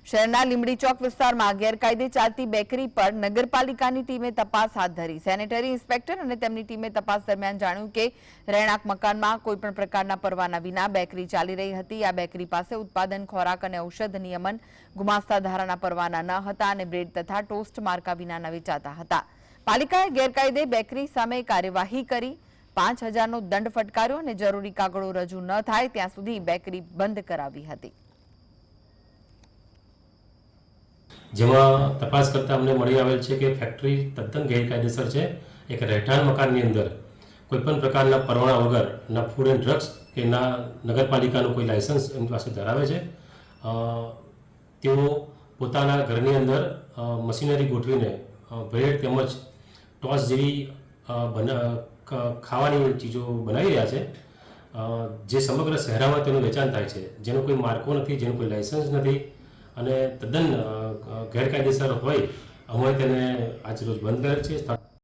શહેરના લીંબડી ચોક વિસ્તારમાં ગેરકાયદે ચાલતી બેકરી પર નગરપાલિકાની ટીમે તપાસ હાથ ધરી। સેનેટરી ઇન્સ્પેક્ટર અને તેમની ટીમે તપાસ દરમિયાન જાણ્યું કે રહેણાંક મકાનમાં કોઈપણ પ્રકારના પરવાના વિના બેકરી ચાલી રહી હતી। આ બેકરી પાસે ઉત્પાદન, ખોરાક અને ઔષધ નિયમન, ગુમાસ્તા ધારાના પરવાના ન હતા અને બ્રેડ તથા ટોસ્ટ માર્કા વિનાના વેચાતા હતા। પાલિકાએ ગેરકાયદે બેકરી સામે કાર્યવાહી કરી 5000નો દંડ ફટકાર્યો અને જરૂરી કાગળો રજૂ ન થાય ત્યાં સુધી બેકરી બંધ કરાવી હતી। જેમાં તપાસ કરતા અમને મળી આવેલ છે કે ફેક્ટરી તદ્દન ગેરકાયદેસર છે। એક રહેઠાણ મકાનની અંદર કોઈપણ પ્રકારના પરવાના વગર ના ફૂડ એન્ડ ડ્રગ્સ કે ના નગરપાલિકાનું કોઈ લાયસન્સ એમની પાસે ધરાવે છે। તેઓ પોતાના ઘરની અંદર મશીનરી ગોઠવીને બ્રેડ તેમજ ટોસ જેવી ખાવાની ચીજો બનાવી રહ્યા છે, જે સમગ્ર શહેરમાં તેનું વેચાણ થાય છે, જેનો કોઈ માર્કો નથી, જેનું કોઈ લાયસન્સ નથી અને તદ્દન ગેરકાયદેસર હોય અમે તેને આજ રોજ બંધ કરેલ છે।